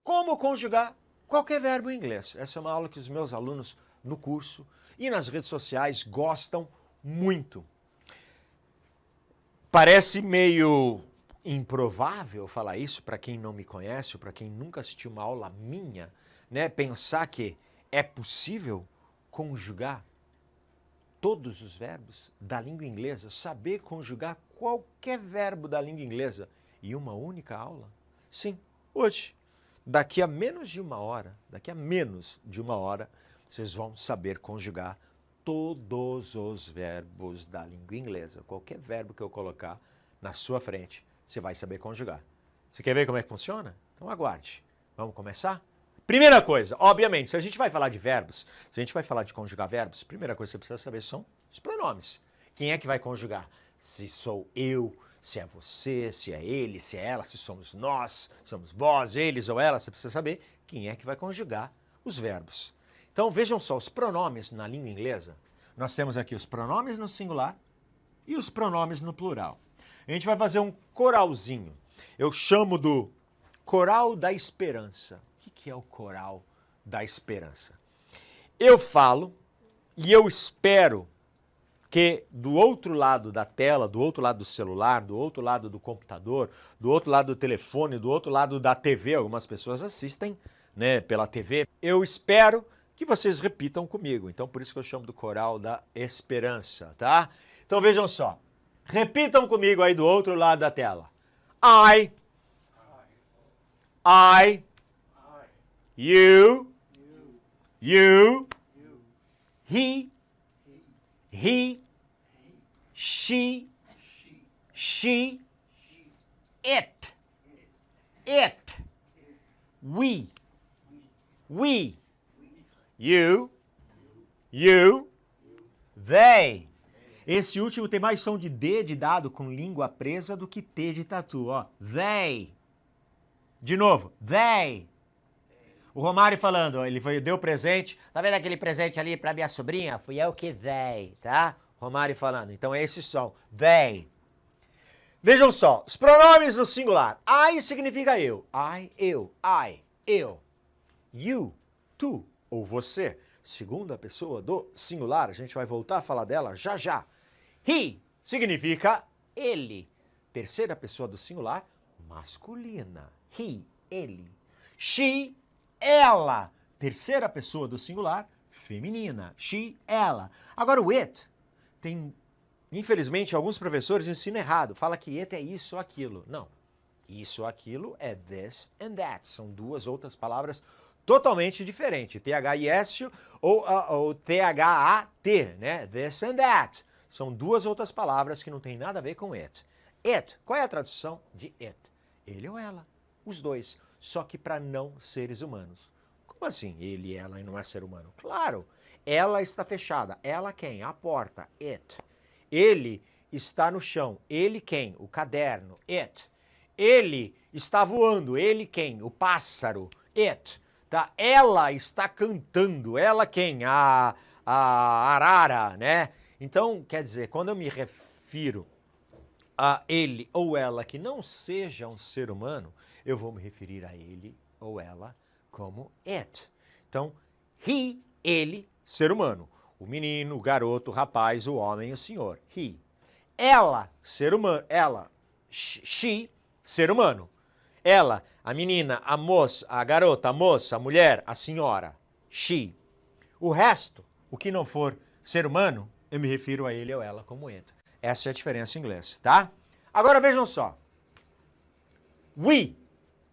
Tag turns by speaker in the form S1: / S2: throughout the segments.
S1: como conjugar qualquer verbo em inglês. Essa é uma aula que os meus alunos no curso e nas redes sociais gostam muito. Parece meio improvável falar isso para quem não me conhece, ou para quem nunca assistiu uma aula minha, né? Pensar que é possível conjugar todos os verbos da língua inglesa, saber conjugar qualquer verbo da língua inglesa em uma única aula? Sim, hoje, daqui a menos de uma hora, vocês vão saber conjugar todos os verbos da língua inglesa. Qualquer verbo que eu colocar na sua frente, você vai saber conjugar. Você quer ver como é que funciona? Então aguarde. Vamos começar? Primeira coisa, obviamente, se a gente vai falar de verbos, se a gente vai falar de conjugar verbos, primeira coisa que você precisa saber são os pronomes. Quem é que vai conjugar? Se sou eu, se é você, se é ele, se é ela, se somos nós, somos vós, eles ou ela, você precisa saber quem é que vai conjugar os verbos. Então vejam só, os pronomes na língua inglesa, nós temos aqui os pronomes no singular e os pronomes no plural. A gente vai fazer um coralzinho. Eu chamo do coral da esperança. O que é o coral da esperança? Eu falo e eu espero que do outro lado da tela, do outro lado do celular, do outro lado do computador, do outro lado do telefone, do outro lado da TV, algumas pessoas assistem, né, pela TV, eu espero que vocês repitam comigo. Então, por isso que eu chamo do coral da esperança, tá? Então, vejam só. Repitam comigo aí do outro lado da tela. I, you, he, she, it, we, you, they. Esse último tem mais som de D de dado com língua presa do que T de tatu, ó. They. De novo, they. O Romário falando, ó, ele deu presente. Tá vendo aquele presente ali pra minha sobrinha? Fui eu que dei, tá? Romário falando. Então é esse som, they. Vejam só, os pronomes no singular. I significa eu. Eu. You, tu ou você. Segunda pessoa do singular, a gente vai voltar a falar dela já já. He significa ele. Terceira pessoa do singular, masculina. He, ele. She, ela. Terceira pessoa do singular, feminina. She, ela. Agora o it tem, infelizmente, alguns professores ensinam errado. Fala que it é isso ou aquilo. Não. Isso ou aquilo é this and that. São duas outras palavras totalmente diferentes. T-H-I-S ou T-H-A-T, né? This and that. São duas outras palavras que não tem nada a ver com it. It, qual é a tradução de it? Ele ou ela, os dois, só que para não seres humanos. Como assim ele, ela e não é ser humano? Claro, ela está fechada. Ela quem? A porta, it. Ele está no chão. Ele quem? O caderno, it. Ele está voando. Ele quem? O pássaro, it. Tá? Ela está cantando. Ela quem? A arara, né? Então, quer dizer, quando eu me refiro a ele ou ela que não seja um ser humano, eu vou me referir a ele ou ela como it. Então, he, ele, ser humano. O menino, o garoto, o rapaz, o homem, o senhor. He. Ela, ser humano. Ela, she, ser humano. Ela, a menina, a moça, a garota, a moça, a mulher, a senhora. She. O resto, o que não for ser humano, eu me refiro a ele ou ela como it. Essa é a diferença em inglês, tá? Agora vejam só. We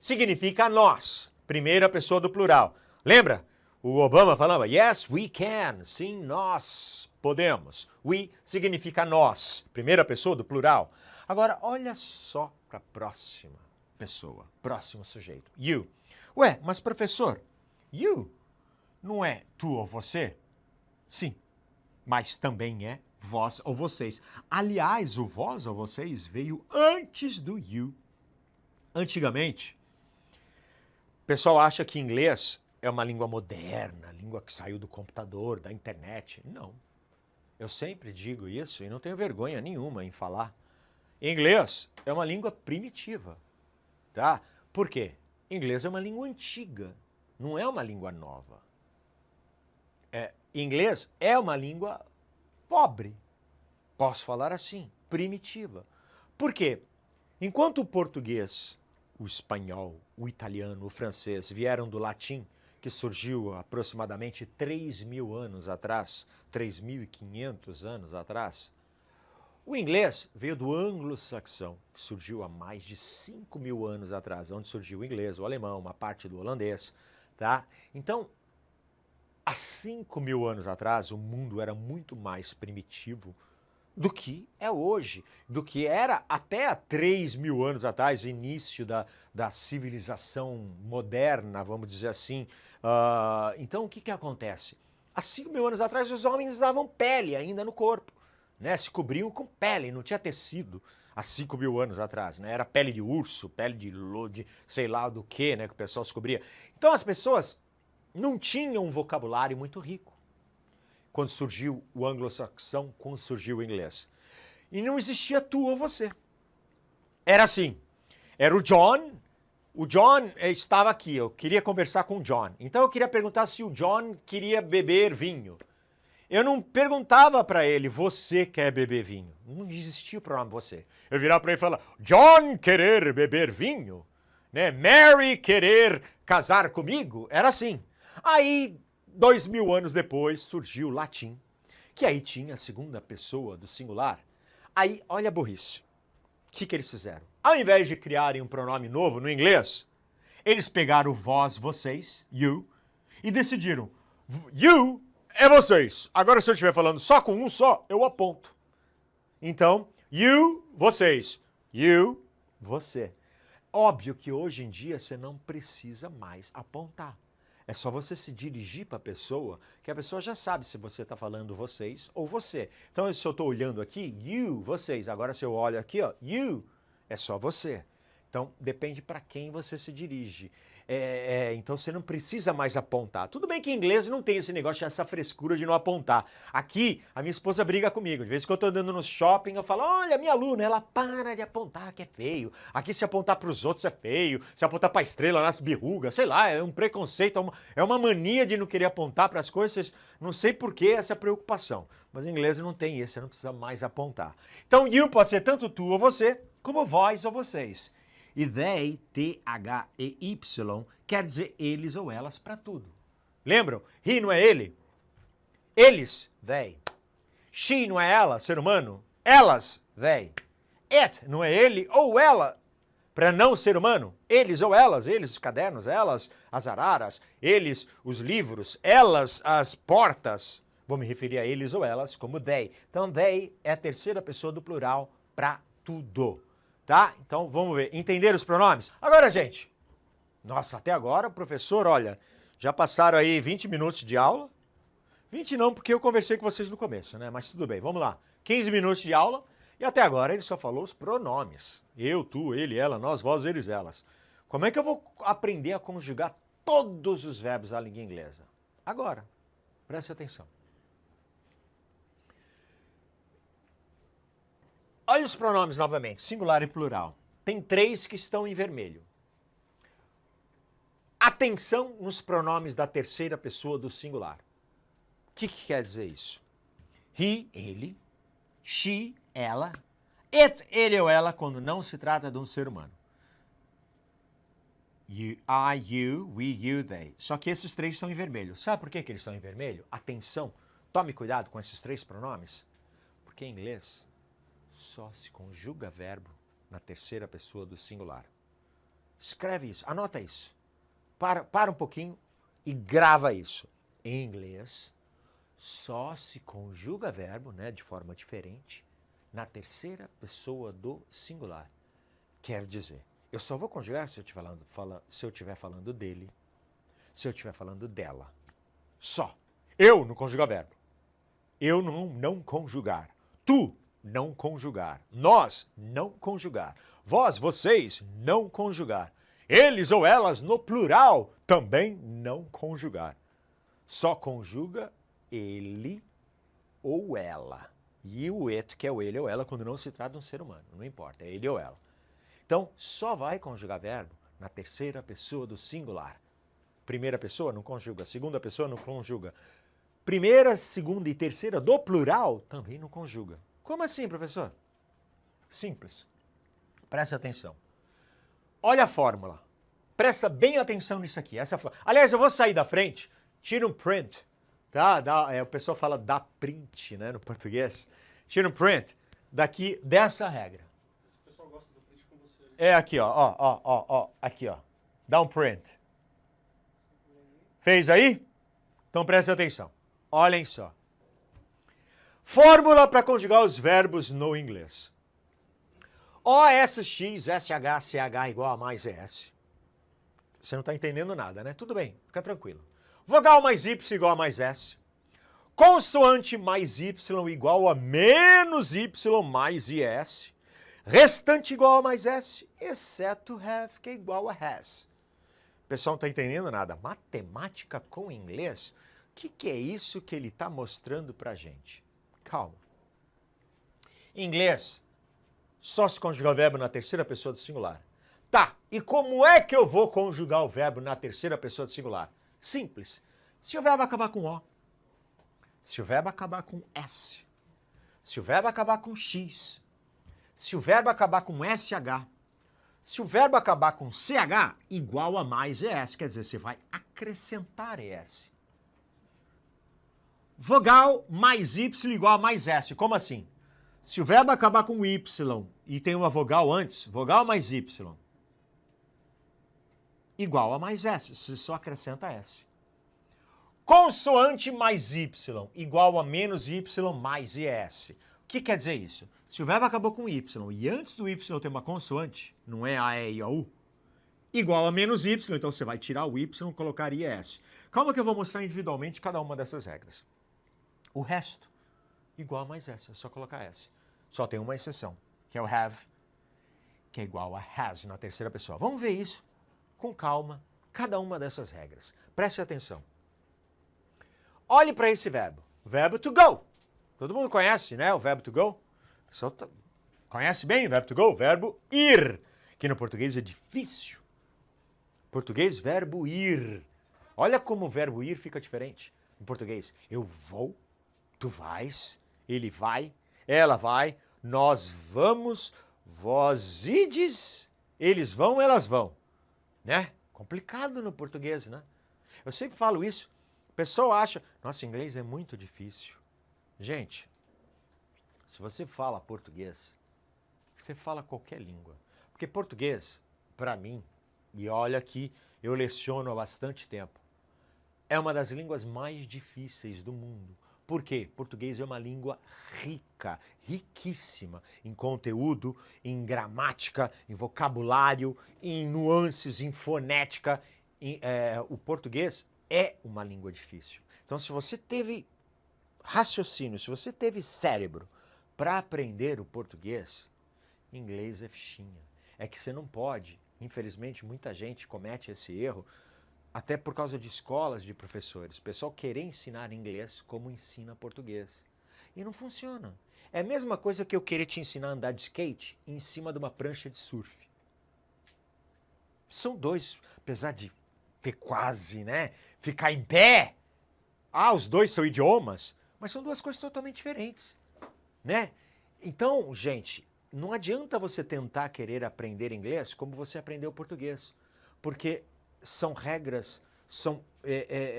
S1: significa nós. Primeira pessoa do plural. Lembra? O Obama falava, yes, we can. Sim, nós podemos. We significa nós. Primeira pessoa do plural. Agora, olha só para a próxima pessoa. Próximo sujeito. You. Ué, mas professor, you não é tu ou você? Sim, mas também é vós ou vocês. Aliás, o vós ou vocês veio antes do you. Antigamente, o pessoal acha que inglês é uma língua moderna, língua que saiu do computador, da internet. Não. Eu sempre digo isso e não tenho vergonha nenhuma em falar. Inglês é uma língua primitiva, tá? Por quê? Inglês é uma língua antiga, não é uma língua nova. Inglês é uma língua pobre, posso falar assim, primitiva. Por quê? Enquanto o português, o espanhol, o italiano, o francês vieram do latim, que surgiu aproximadamente 3.000 anos atrás, 3.500 anos atrás, o inglês veio do anglo-saxão, que surgiu há mais de 5.000 anos atrás, onde surgiu o inglês, o alemão, uma parte do holandês, tá? Então, há 5.000 anos atrás, o mundo era muito mais primitivo do que é hoje, do que era até há 3.000 anos atrás, início da civilização moderna, vamos dizer assim. Então, o que acontece? Há 5.000 anos atrás, os homens usavam pele ainda no corpo, né? Se cobriam com pele, não tinha tecido há 5.000 anos atrás, né? Era pele de urso, pele de sei lá do que, né? Que o pessoal se cobria. Então, as pessoas não tinham um vocabulário muito rico quando surgiu o anglo-saxão, quando surgiu o inglês. E não existia tu ou você. Era assim, era o John estava aqui, eu queria conversar com o John. Então eu queria perguntar se o John queria beber vinho. Eu não perguntava para ele, você quer beber vinho? Não existia o pronome você. Eu virava para ele e falava, John querer beber vinho? Né? Mary querer casar comigo? Era assim. Aí 2.000 anos depois surgiu o latim, que aí tinha a segunda pessoa do singular. Aí, olha a burrice. O que eles fizeram? Ao invés de criarem um pronome novo no inglês, eles pegaram o vós, vocês, you, e decidiram, you é vocês. Agora, se eu estiver falando só com um só, eu aponto. Então, you, vocês. You, você. Óbvio que hoje em dia você não precisa mais apontar. É só você se dirigir para a pessoa, que a pessoa já sabe se você está falando vocês ou você. Então, se eu estou olhando aqui, you, vocês. Agora, se eu olho aqui, ó, you, é só você. Então, depende para quem você se dirige. Então, você não precisa mais apontar. Tudo bem que em inglês não tem esse negócio, essa frescura de não apontar. Aqui, a minha esposa briga comigo. De vez em quando eu estou andando no shopping, eu falo, olha, minha aluna, ela para de apontar, que é feio. Aqui, se apontar para os outros é feio. Se apontar para a estrela, nasce berruga. Sei lá, é um preconceito, é uma mania de não querer apontar para as coisas. Não sei por que essa preocupação. Mas em inglês não tem isso, você não precisa mais apontar. Então, you pode ser tanto tu ou você, como vós ou vocês. E they, T-H-E-Y, quer dizer eles ou elas para tudo. Lembram? He não é ele? Eles, they. She não é ela, ser humano? Elas, they. It não é ele ou ela, para não ser humano? Eles ou elas, eles os cadernos, elas as araras, eles os livros, elas as portas. Vou me referir a eles ou elas como they. Então, they é a terceira pessoa do plural para tudo. Tá? Então, vamos ver. Entender os pronomes? Agora, gente, nossa, até agora, professor, olha, já passaram aí 20 minutos de aula. 20 não, porque eu conversei com vocês no começo, né? Mas tudo bem, vamos lá. 15 minutos de aula e até agora ele só falou os pronomes. Eu, tu, ele, ela, nós, vós, eles, elas. Como é que eu vou aprender a conjugar todos os verbos da língua inglesa? Agora, preste atenção. Olha os pronomes novamente, singular e plural. Tem 3 que estão em vermelho. Atenção nos pronomes da terceira pessoa do singular. O que quer dizer isso? He, ele. She, ela. It, ele ou ela, quando não se trata de um ser humano. You, I, you, we, you, they. Só que esses 3 estão em vermelho. Sabe por que eles estão em vermelho? Atenção, tome cuidado com esses 3 pronomes. Porque em inglês só se conjuga verbo na terceira pessoa do singular. Escreve isso, anota isso. Para um pouquinho e grava isso. Em inglês, só se conjuga verbo, né, de forma diferente, na terceira pessoa do singular. Quer dizer, eu só vou conjugar se eu estiver falando dele, se eu estiver falando dela. Só. Eu não conjugar verbo. Eu não conjugar. Tu não conjugar. Nós, não conjugar. Vós, vocês, não conjugar. Eles ou elas, no plural, também não conjugar. Só conjuga ele ou ela. E o it, que é o ele ou ela, quando não se trata de um ser humano. Não importa, é ele ou ela. Então, só vai conjugar verbo na terceira pessoa do singular. Primeira pessoa não conjuga, segunda pessoa não conjuga. Primeira, segunda e terceira do plural também não conjuga. Como assim, professor? Simples. Preste atenção. Olha a fórmula. Presta bem atenção nisso aqui. Aliás, eu vou sair da frente, tira um print. Tá? O pessoal fala dá print, né, no português. Tira um print daqui dessa regra.
S2: O pessoal gosta do print com você.
S1: É aqui, ó. Aqui, ó. Dá um print. Fez aí? Então preste atenção. Olhem só. Fórmula para conjugar os verbos no inglês. OSX, SH, CH igual a mais ES. Você não está entendendo nada, né? Tudo bem, fica tranquilo. Vogal mais Y igual a mais S. Consoante mais Y igual a menos Y mais IS. Restante igual a mais S, exceto have, que é igual a has. O pessoal não está entendendo nada. Matemática com inglês? O que é isso que ele está mostrando para a gente? Calma. Em inglês, só se conjuga o verbo na terceira pessoa do singular. Tá, e como é que eu vou conjugar o verbo na terceira pessoa do singular? Simples. Se o verbo acabar com O, se o verbo acabar com S, se o verbo acabar com X, se o verbo acabar com SH, se o verbo acabar com CH, igual a mais ES, quer dizer, você vai acrescentar ES. Vogal mais Y igual a mais S, como assim? Se o verbo acabar com Y e tem uma vogal antes, vogal mais Y, igual a mais S, você só acrescenta S. Consoante mais Y igual a menos Y mais IS. O que quer dizer isso? Se o verbo acabou com Y e antes do Y tem uma consoante, não é A, E, I, O U, igual a menos Y, então você vai tirar o Y e colocar IS. Calma que eu vou mostrar individualmente cada uma dessas regras. O resto, igual a mais S, é só colocar S. Só tem uma exceção, que é o have, que é igual a has na terceira pessoa. Vamos ver isso com calma, cada uma dessas regras. Preste atenção. Olhe para esse verbo, verbo to go. Todo mundo conhece, né, o verbo to go? O pessoal conhece bem o verbo to go, verbo ir, que no português é difícil. Português, verbo ir. Olha como o verbo ir fica diferente. Em português, eu vou, tu vais, ele vai, ela vai, nós vamos, vós ides, eles vão, elas vão. Né? Complicado no português, né? Eu sempre falo isso. O pessoal acha, nossa, inglês é muito difícil. Gente, se você fala português, você fala qualquer língua. Porque português, para mim, e olha que eu leciono há bastante tempo, é uma das línguas mais difíceis do mundo. Por quê? Português é uma língua rica, riquíssima em conteúdo, em gramática, em vocabulário, em nuances, em fonética. O português é uma língua difícil. Então, se você teve raciocínio, se você teve cérebro para aprender o português, inglês é fichinha. É que você não pode, infelizmente, muita gente comete esse erro, até por causa de escolas, de professores. O pessoal querer ensinar inglês como ensina português. E não funciona. É a mesma coisa que eu querer te ensinar a andar de skate em cima de uma prancha de surf. São dois, apesar de ter quase, né, ficar em pé. Os dois são idiomas, mas são duas coisas totalmente diferentes, né? Então, gente, não adianta você tentar querer aprender inglês como você aprendeu português, porque são regras, são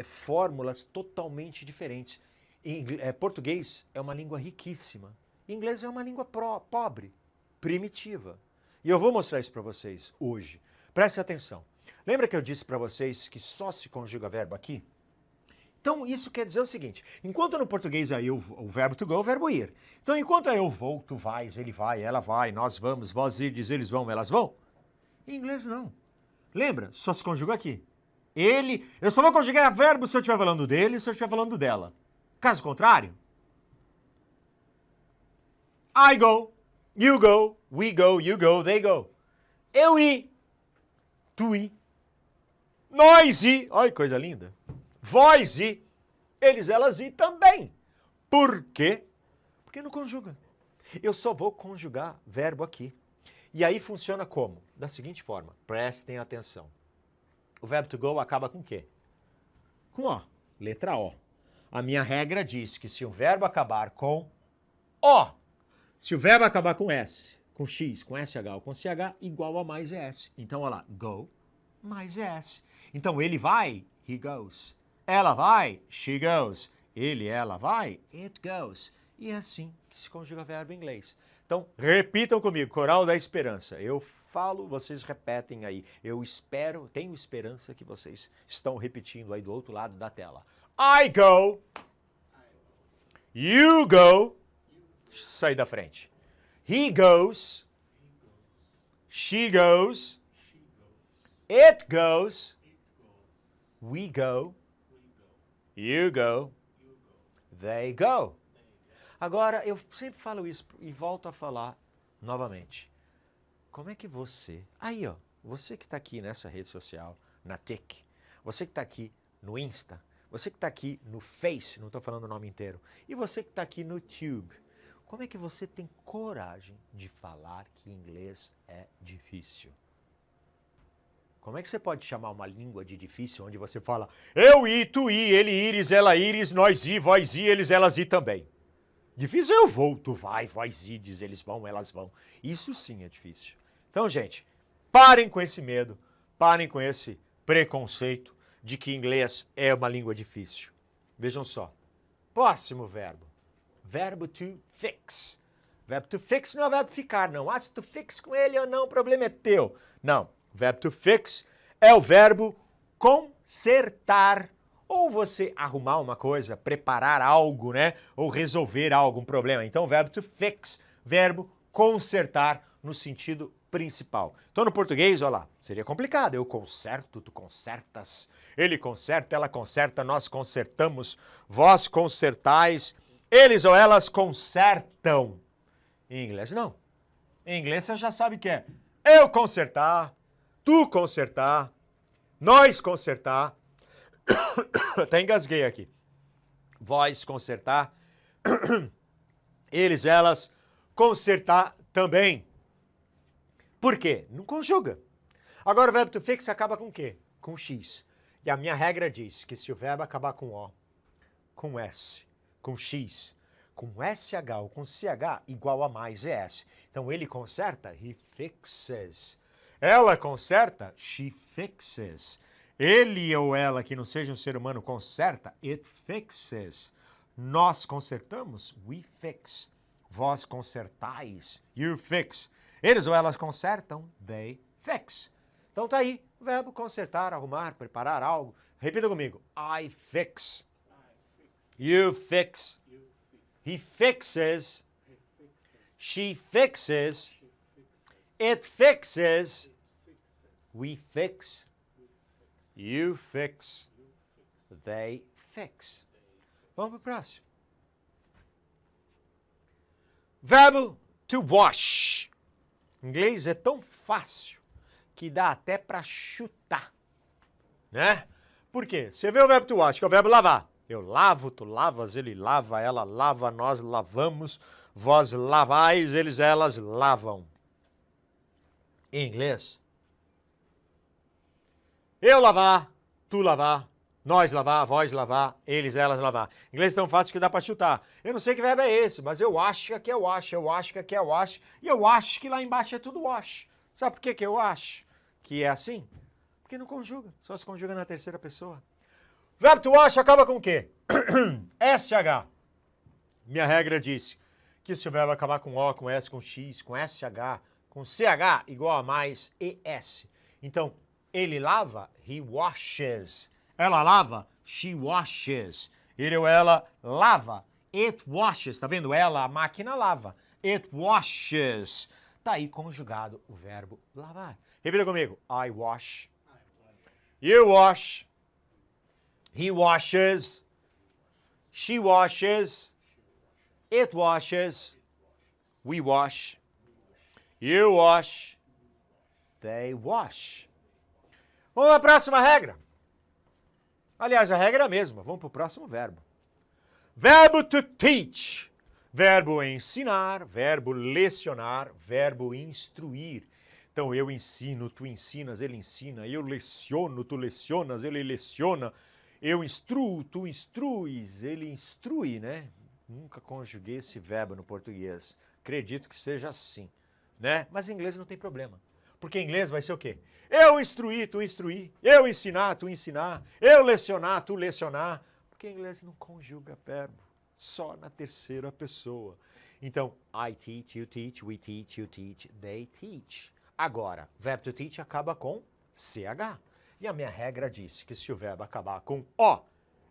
S1: fórmulas totalmente diferentes. Português é uma língua riquíssima, inglês é uma língua pobre, primitiva. E eu vou mostrar isso para vocês hoje. Preste atenção. Lembra que eu disse para vocês que só se conjuga verbo aqui? Então, isso quer dizer o seguinte, enquanto no português é o verbo to go, o verbo ir. Então, enquanto é eu vou, tu vais, ele vai, ela vai, nós vamos, vós ides, eles vão, elas vão. Em inglês, não. Lembra? Só se conjuga aqui. Ele, eu só vou conjugar verbo se eu estiver falando dele e se eu estiver falando dela. Caso contrário, I go, you go, we go, you go, they go. Eu ir, tu ir, nós ir, olha que coisa linda. Vós ir, eles, elas ir também. Por quê? Porque não conjuga. Eu só vou conjugar verbo aqui. E aí funciona como? Da seguinte forma, prestem atenção. O verbo to go acaba com o quê? Com O, letra O. A minha regra diz que se o verbo acabar com O, se o verbo acabar com S, com X, com SH ou com CH, igual a mais ES. Então, olha lá, go mais ES. Então, ele vai, he goes. Ela vai, she goes. Ele, ela vai, it goes. E é assim que se conjuga verbo em inglês. Então, repitam comigo, Coral da Esperança. Eu falo, vocês repetem aí. Eu espero, tenho esperança que vocês estão repetindo aí do outro lado da tela. I go. You go. Sai da frente. He goes. She goes. It goes. We go. You go. They go. Agora, eu sempre falo isso e volto a falar novamente. Como é que você... Aí, ó, você que está aqui nessa rede social, na TIC, você que está aqui no Insta, você que está aqui no Face, não estou falando o nome inteiro, e você que está aqui no Tube, como é que você tem coragem de falar que inglês é difícil? Como é que você pode chamar uma língua de difícil onde você fala eu i, tu i, ele íris, ela íris, nós i, vós i, eles, elas i também? Difícil eu vou, tu vai, vós ides, eles vão, elas vão. Isso sim é difícil. Então, gente, parem com esse medo, parem com esse preconceito de que inglês é uma língua difícil. Vejam só. Próximo verbo. Verbo to fix. Verbo to fix não é verbo ficar, não. Ah, se tu fix com ele ou não, o problema é teu. Não. Verbo to fix é o verbo consertar. Ou você arrumar uma coisa, preparar algo, né? Ou resolver algum problema. Então, verbo to fix, verbo consertar no sentido principal. Então, no português, olha lá, seria complicado. Eu conserto, tu consertas. Ele conserta, ela conserta, nós consertamos, vós consertais, eles ou elas consertam. Em inglês, não. Em inglês, você já sabe que é eu consertar, tu consertar, nós consertar. Até engasguei aqui. Vós consertar. Eles, elas consertar também. Por quê? Não conjuga. Agora o verbo to fix acaba com o quê? Com X. E a minha regra diz que se o verbo acabar com O, com S, com X, com SH ou com CH, igual a mais ES. Então ele conserta, he fixes. Ela conserta, she fixes. Ele ou ela, que não seja um ser humano, conserta, it fixes. Nós consertamos, we fix. Vós consertais, you fix. Eles ou elas consertam, they fix. Então tá aí, o verbo consertar, arrumar, preparar algo. Repita comigo. I fix. You fix. He fixes. She fixes. It fixes. We fix. You fix. They fix. Vamos para o próximo. Verbo to wash. Em inglês é tão fácil que dá até para chutar, né? Por quê? Você vê o verbo to wash, que é o verbo lavar. Eu lavo, tu lavas, ele lava, ela lava, nós lavamos, vós lavais, eles, elas lavam. Em inglês, eu lavar, tu lavar, nós lavar, vós lavar, eles, elas lavar. Em inglês é tão fácil que dá para chutar. Eu não sei que verbo é esse, mas eu acho que aqui é wash, eu acho que aqui é wash, e eu acho que lá embaixo é tudo wash. Sabe por que eu acho que é assim? Porque não conjuga, só se conjuga na terceira pessoa. Verbo to wash acaba com o quê? SH. Minha regra diz que se o verbo acabar com O, com S, com X, com SH, com CH, igual a mais ES. Então, ele lava, he washes. Ela lava, she washes. Ele ou ela lava, it washes. Tá vendo? Ela, a máquina lava. It washes. Tá aí conjugado o verbo lavar. Repita comigo. I wash. You wash. He washes. She washes. It washes. We wash. You wash. They wash. Vamos à próxima regra. Aliás, a regra é a mesma. Vamos para o próximo verbo. Verbo to teach. Verbo ensinar, verbo lecionar, verbo instruir. Então, eu ensino, tu ensinas, ele ensina. Eu leciono, tu lecionas, ele leciona. Eu instruo, tu instruis, ele instrui, né? Nunca conjuguei esse verbo no português. Acredito que seja assim, né? Mas em inglês não tem problema. Porque em inglês vai ser o quê? Eu instruir, tu instruir. Eu ensinar, tu ensinar. Eu lecionar, tu lecionar. Porque em inglês não conjuga verbo. Só na terceira pessoa. Então, I teach, you teach, we teach, you teach, they teach. Agora, verbo to teach acaba com CH. E a minha regra diz que se o verbo acabar com O,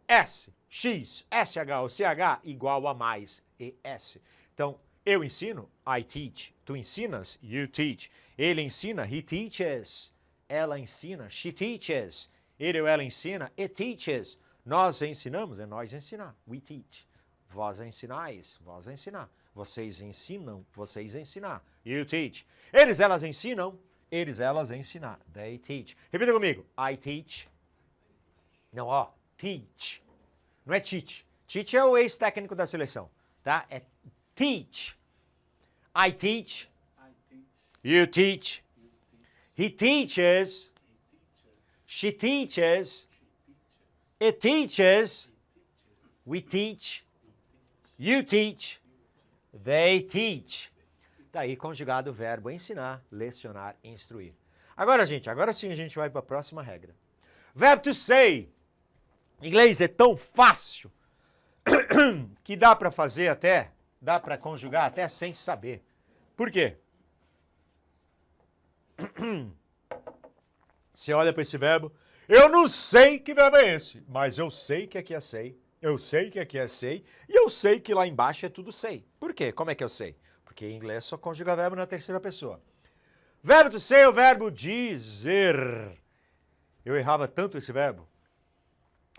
S1: S, X, SH ou CH, igual a mais ES. Então, eu ensino, I teach. Tu ensinas, you teach. Ele ensina, he teaches. Ela ensina, she teaches. Ele ou ela ensina, it teaches. Nós ensinamos, é nós ensinar, we teach. Vós ensinais, vós ensinar. Vocês ensinam, vocês ensinar. You teach. Eles, elas ensinam, eles, elas ensinar. They teach. Repita comigo. I teach. Não, ó, teach. Não é teach. Teach é o ex-técnico da seleção, tá? É teach. I teach. You teach. He teaches. She teaches. It teaches. We teach. You teach. They teach. Daí conjugado o verbo ensinar, lecionar, instruir. Agora, gente, agora sim a gente vai para a próxima regra. Verbo to say. Em inglês é tão fácil que dá para fazer até, dá para conjugar até sem saber. Por quê? Você olha para esse verbo, eu não sei que verbo é esse, mas eu sei que aqui é sei. Eu sei que aqui é sei, e eu sei que lá embaixo é tudo sei. Por quê? Como é que eu sei? Porque em inglês só conjuga verbo na terceira pessoa. Verbo to say é o verbo dizer. Eu errava tanto esse verbo.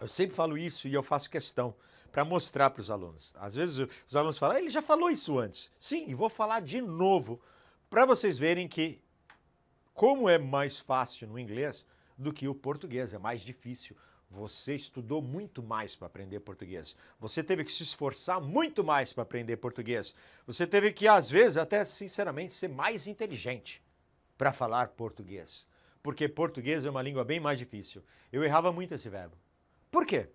S1: Eu sempre falo isso e eu faço questão para mostrar para os alunos. Às vezes os alunos falam, ele já falou isso antes. Sim, e vou falar de novo para vocês verem que como é mais fácil no inglês do que o português, é mais difícil. Você estudou muito mais para aprender português. Você teve que se esforçar muito mais para aprender português. Você teve que, às vezes, até sinceramente, ser mais inteligente para falar português. Porque português é uma língua bem mais difícil. Eu errava muito esse verbo. Por quê?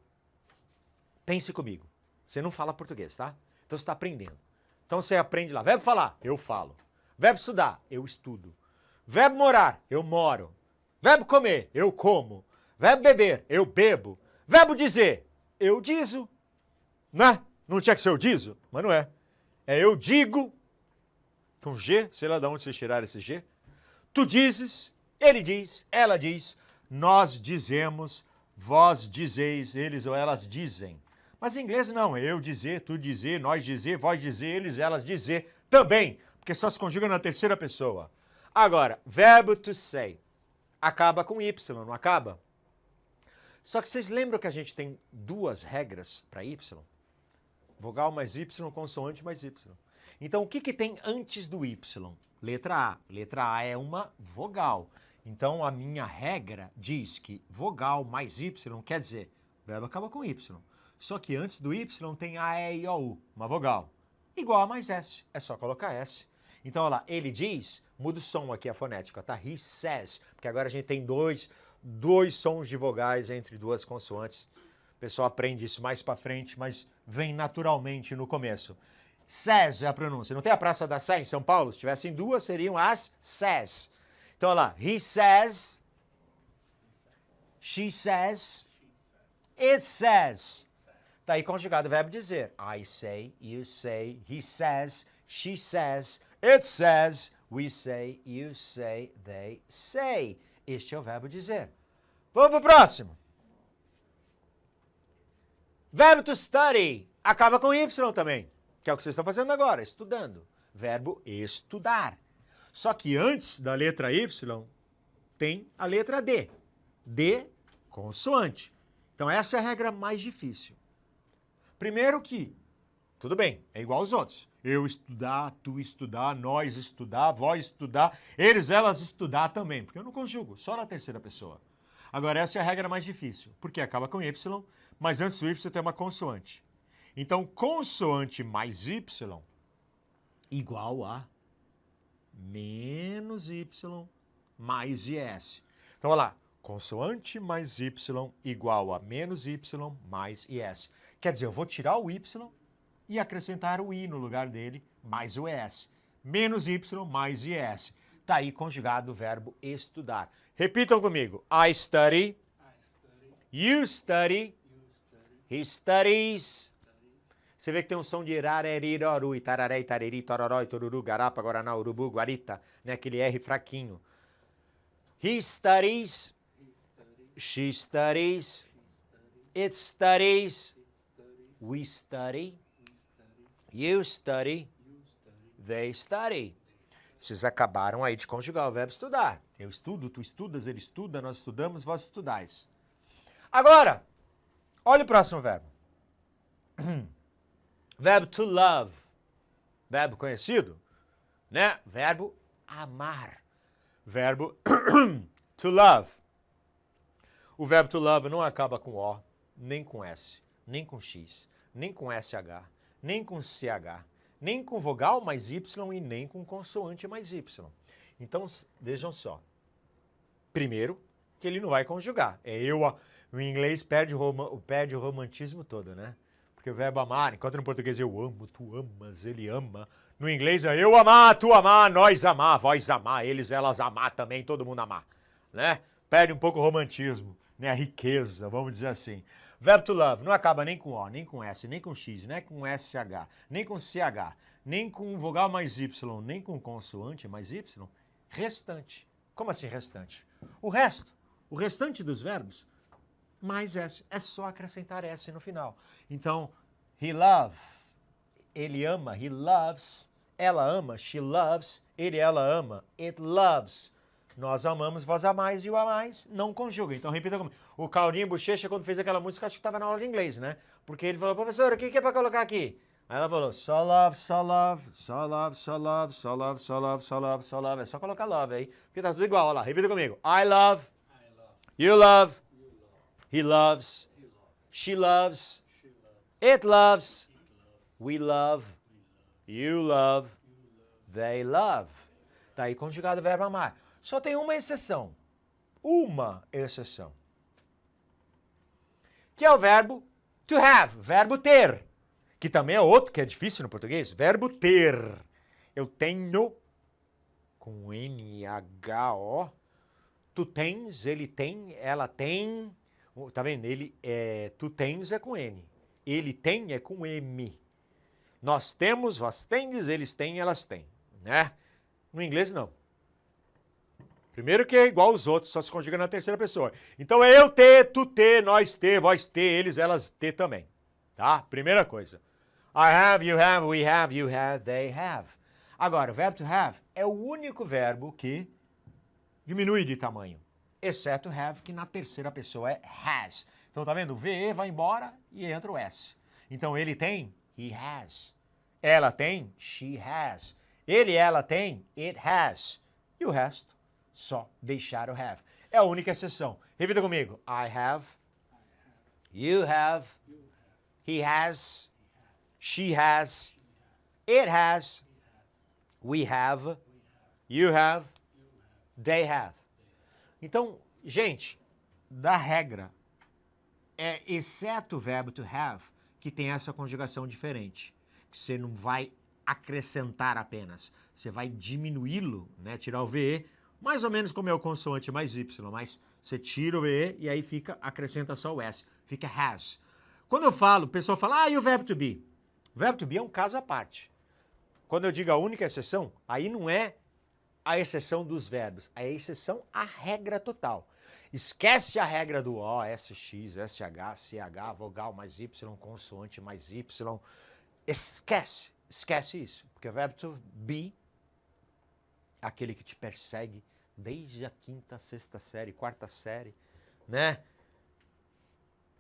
S1: Pense comigo. Você não fala português, tá? Então você está aprendendo. Então você aprende lá. Verbo falar, eu falo. Verbo estudar, eu estudo. Verbo morar, eu moro. Verbo comer, eu como. Verbo beber, eu bebo. Verbo dizer, eu dizo. Né? Não tinha que ser eu dizo? Mas não é. É eu digo, com G, sei lá de onde vocês tiraram esse G. Tu dizes, ele diz, ela diz, nós dizemos, vós dizeis, eles ou elas dizem. Mas em inglês não, é eu dizer, tu dizer, nós dizer, vós dizer, eles, elas dizer também, porque só se conjuga na terceira pessoa. Agora, verbo to say, acaba com Y, não acaba? Só que vocês lembram que a gente tem duas regras para Y? Vogal mais Y, consoante mais Y. Então, o que tem antes do Y? Letra A. Letra A é uma vogal. Então, a minha regra diz que vogal mais Y quer dizer, o verbo acaba com Y. Só que antes do Y tem A, E, I, O, U, uma vogal. Igual a mais S. É só colocar S. Então, olha lá, ele diz, muda o som aqui, a fonética, tá? He says. Porque agora a gente tem dois sons de vogais entre duas consoantes. O pessoal aprende isso mais para frente, mas vem naturalmente no começo. Says é a pronúncia. Não tem a Praça da Sé em São Paulo? Se tivessem duas, seriam as says. Então, olha lá. He says. She says. It says. Está aí conjugado o verbo dizer. I say, you say, he says, she says, it says, we say, you say, they say. Este é o verbo dizer. Vamos para o próximo. Verbo to study. Acaba com Y também. Que é o que vocês estão fazendo agora, estudando. Verbo estudar. Só que antes da letra Y tem a letra D. D, consoante. Então essa é a regra mais difícil. Primeiro que, tudo bem, é igual aos outros. Eu estudar, tu estudar, nós estudar, vós estudar, eles, elas estudar também. Porque eu não conjugo, só na terceira pessoa. Agora essa é a regra mais difícil. Porque acaba com Y, mas antes do Y tem uma consoante. Então, consoante mais y igual a menos y mais is. Então, olha lá. Consoante mais y igual a menos y mais is. Quer dizer, eu vou tirar o y e acrescentar o i no lugar dele, mais o es. Menos y mais is. Está aí conjugado o verbo estudar. Repitam comigo. I study. You study. He studies. Você vê que tem um som de irareriroru, itararé, itareri, tororó, itoruru, garapa, guaraná, urubu, guarita, né? Aquele R fraquinho. He studies. She studies. It studies. We study. You study. They study. Vocês acabaram aí de conjugar o verbo estudar. Eu estudo, tu estudas, ele estuda, nós estudamos, vós estudais. Agora, olha o próximo verbo. Verbo to love. Verbo conhecido, né? Verbo amar. Verbo to love. O verbo to love não acaba com O, nem com S, nem com X, nem com SH, nem com CH, nem com vogal mais Y e nem com consoante mais Y. Então, vejam só. Primeiro, que ele não vai conjugar. O inglês perde o romantismo todo, né? Porque o verbo amar, enquanto no português eu amo, tu amas, ele ama. No inglês é eu amar, tu amar, nós amar, vós amar, eles, elas amar também, todo mundo amar, né? Perde um pouco o romantismo, né? A riqueza, vamos dizer assim. Verbo to love não acaba nem com O, nem com S, nem com X, nem com SH, nem com CH, nem com vogal mais Y, nem com consoante mais Y. Restante. Como assim restante? O restante dos verbos, mais S. É só acrescentar S no final. Então, he love, ele ama, he loves, ela ama, she loves, ele, ela ama, it loves. Nós amamos, vós amais e o amais não conjuga. Então, repita comigo. O Claudinho Bochecha, quando fez aquela música, acho que estava na aula de inglês, né? Porque ele falou, professor, o que é para colocar aqui? Aí ela falou, só love, só love, só love, só love, só love, só love, só love, só love. É só colocar love aí, porque tá tudo igual. Olha lá, repita comigo. I love, you love, he loves, she loves, it loves, we love, you love, they love. Tá aí conjugado o verbo amar. Só tem uma exceção. Uma exceção. Que é o verbo to have, verbo ter. Que também é outro que é difícil no português. Verbo ter. Eu tenho, com N-H-O. Tu tens, ele tem, ela tem. Tá vendo? Tu tens é com N. Ele tem é com M. Nós temos, vós tendes, eles têm, elas têm. Né? No inglês, não. Primeiro que é igual aos outros, só se conjuga na terceira pessoa. Então é eu ter, tu ter, nós ter, vós ter, eles, elas ter também. Tá? Primeira coisa. I have, you have, we have, you have, they have. Agora, o verbo to have é o único verbo que diminui de tamanho. Exceto have, que na terceira pessoa é has. Então tá vendo? O VE vai embora e entra o S. Então ele tem, he has. Ela tem, she has. Ele, ela tem, it has. E o resto, só deixar o have. É a única exceção. Repita comigo. I have. You have. He has. She has. It has. We have. You have. They have. Então, gente, da regra, é exceto o verbo to have, que tem essa conjugação diferente. Que você não vai acrescentar apenas. Você vai diminuí-lo, né? Tirar o VE, mais ou menos como é o consoante mais Y, mas você tira o VE e aí acrescenta só o S. Fica has. Quando eu falo, o pessoal fala, e o verbo to be? O verbo to be é um caso à parte. Quando eu digo a única exceção, aí não é a exceção dos verbos, é a exceção à regra total. Esquece a regra do O, S, X, SH, CH, vogal mais Y, consoante mais Y. Esquece isso. Porque o verbo to be, aquele que te persegue desde a quinta, sexta série, quarta série, né?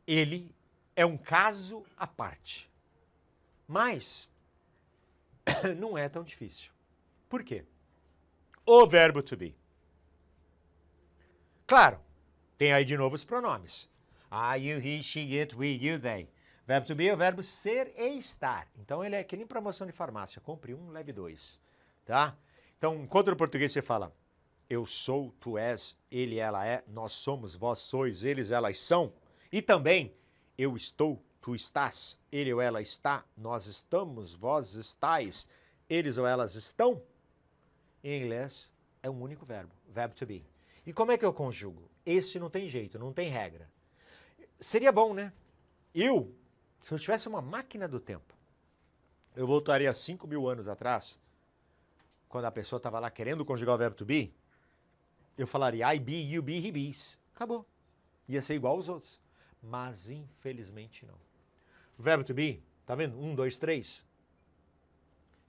S1: Ele é um caso à parte. Mas não é tão difícil. Por quê? O verbo to be. Claro, tem aí de novo os pronomes. I, you, he, she, it, we, you, they. Verbo to be é o verbo ser e estar. Então ele é que nem promoção de farmácia. Compre um, leve dois. Tá? Então, enquanto no português você fala eu sou, tu és, ele, ela é, nós somos, vós sois, eles, elas são. E também eu estou, tu estás, ele ou ela está, nós estamos, vós estáis, eles ou elas estão. Em inglês é um único verbo, verbo to be. E como é que eu conjugo? Esse não tem jeito, não tem regra. Seria bom, né? Se eu tivesse uma máquina do tempo, eu voltaria 5.000 anos atrás, quando a pessoa estava lá querendo conjugar o verbo to be, eu falaria I be, you be, he be's. Acabou. Ia ser igual aos outros. Mas infelizmente não. O verbo to be, tá vendo? 1, 2, 3.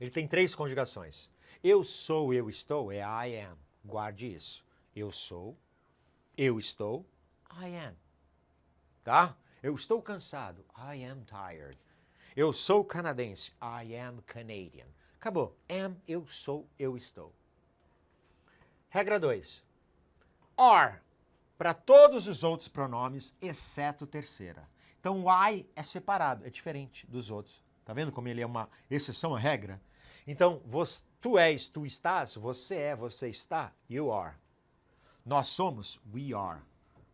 S1: Ele tem 3 conjugações. Eu sou, eu estou, é I am. Guarde isso. Eu sou, eu estou, I am. Tá? Eu estou cansado, I am tired. Eu sou canadense, I am Canadian. Acabou. Am, eu sou, eu estou. Regra 2. Are, para todos os outros pronomes, exceto terceira. Então, o I é separado, é diferente dos outros. Tá vendo como ele é uma exceção à regra? Então, tu és, tu estás, você é, você está, you are. Nós somos, we are.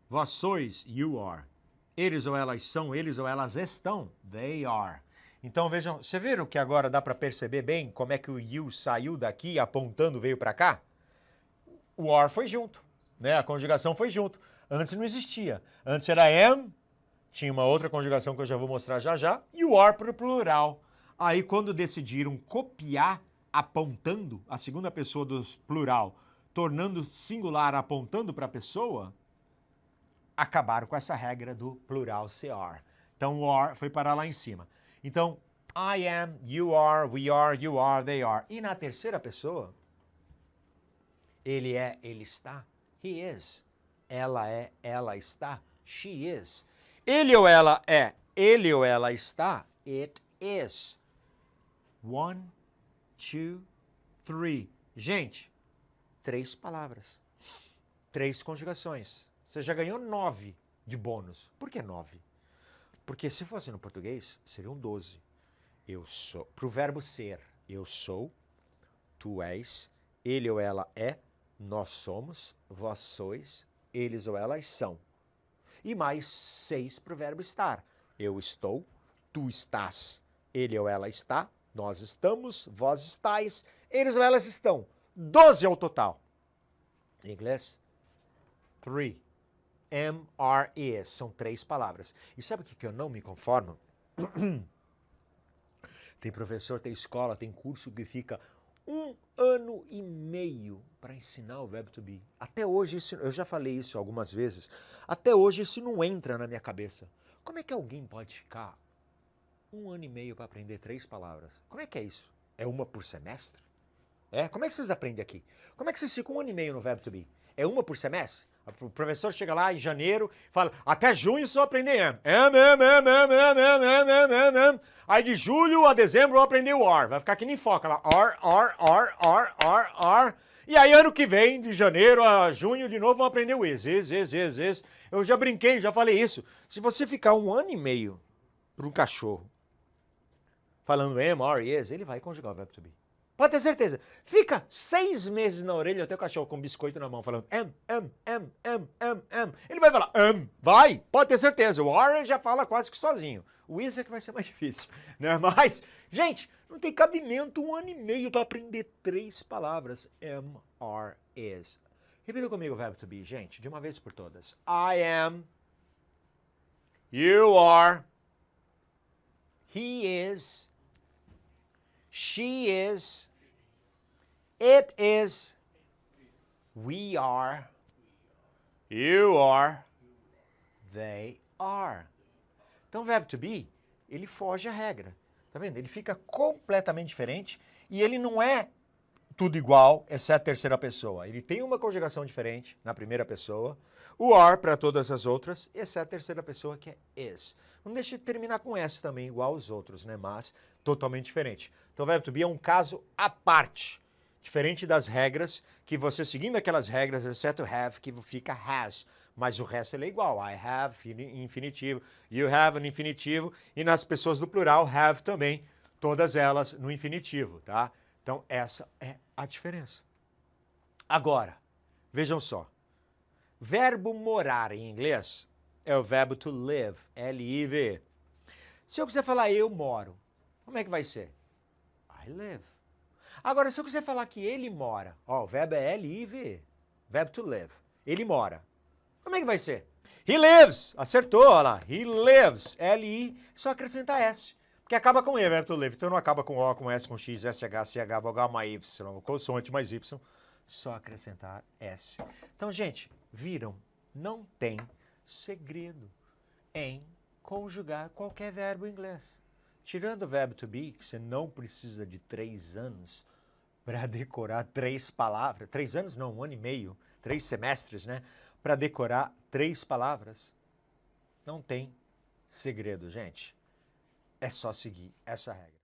S1: Vós sois, you are. Eles ou elas são, eles ou elas estão, they are. Então, vejam, você viram que agora dá para perceber bem como é que o you saiu daqui, apontando, veio para cá? O are foi junto, né? A conjugação foi junto. Antes não existia. Antes era am, tinha uma outra conjugação que eu já vou mostrar já já, e o are para o plural. Aí, quando decidiram copiar apontando a segunda pessoa do plural, tornando singular apontando para a pessoa, acabaram com essa regra do plural ser are. Então, o are foi parar lá em cima. Então, I am, you are, we are, you are, they are. E na terceira pessoa, ele é, ele está, he is. Ela é, ela está, she is. Ele ou ela é, ele ou ela está, it is. 1, 2, 3. Gente, 3 palavras. 3 conjugações. Você já ganhou 9 de bônus. Por que 9? Porque se fosse no português, seriam 12. Eu sou, para o verbo ser, eu sou, tu és, ele ou ela é, nós somos, vós sois, eles ou elas são. E mais 6 para o verbo estar. Eu estou, tu estás, ele ou ela está, nós estamos, vós estáis, eles ou elas estão. 12 ao total. Em inglês, 3. Am, are, is. São 3 palavras. E sabe o que eu não me conformo? Tem professor, tem escola, tem curso que fica 1 ano e meio para ensinar o verbo to be. Até hoje, eu já falei isso algumas vezes, até hoje isso não entra na minha cabeça. Como é que alguém pode ficar 1 ano e meio para aprender 3 palavras? Como é que é isso? É uma por semestre? É? Como é que vocês aprendem aqui? Como é que vocês ficam 1 ano e meio no verbo to be? É uma por semestre? O professor chega lá em janeiro, fala, até junho só aprender am. Aí de julho a dezembro eu vou aprender o are. Vai ficar que nem foca lá. Are. E aí ano que vem, de janeiro a junho, de novo vão aprender o is. Eu já brinquei, já falei isso. Se você ficar 1 ano e meio para um cachorro falando am, are, is, ele vai conjugar o verbo to be. Pode ter certeza. Fica 6 meses na orelha do teu cachorro com um biscoito na mão, falando am. Ele vai falar vai, pode ter certeza. O are já fala quase que sozinho. O is é que vai ser mais difícil, né? Mas, gente, não tem cabimento 1 ano e meio para aprender 3 palavras. Am, are, is. Repita comigo o verbo to be, gente, de uma vez por todas. I am, you are, he is, she is, it is, we are, you are, they are. Então o verbo to be, ele foge à regra. Tá vendo? Ele fica completamente diferente e ele não é tudo igual, exceto a terceira pessoa. Ele tem uma conjugação diferente na primeira pessoa, o are para todas as outras, exceto a terceira pessoa que é is. Não deixe de terminar com S também, igual aos outros, né? Mas totalmente diferente. Então o verbo to be é um caso à parte, diferente das regras, que você seguindo aquelas regras, exceto have, que fica has. mas o resto ele é igual. I have, infinitivo. You have no infinitivo. E nas pessoas do plural, have também, todas elas no infinitivo, tá? Então, essa é a diferença. Agora, vejam só. Verbo morar em inglês é o verbo to live, L-I-V-E. Se eu quiser falar eu moro, como é que vai ser? I live. Agora, se eu quiser falar que ele mora, ó, o verbo é L-I-V-E, verbo to live. Ele mora. Como é que vai ser? He lives. Acertou, olha lá. He lives. L-I, só acrescentar S. Porque acaba com E, verbo to live. Então não acaba com O, com S, com X, SH, CH, vogal mais Y, consoante mais Y. Só acrescentar S. Então, gente, viram? Não tem segredo em conjugar qualquer verbo em inglês. Tirando o verbo to be, que você não precisa de 3 anos para decorar 3 palavras. 3 anos não, 1 ano e meio, 3 semestres, né? Para decorar 3 palavras. Não tem segredo, gente. É só seguir essa regra.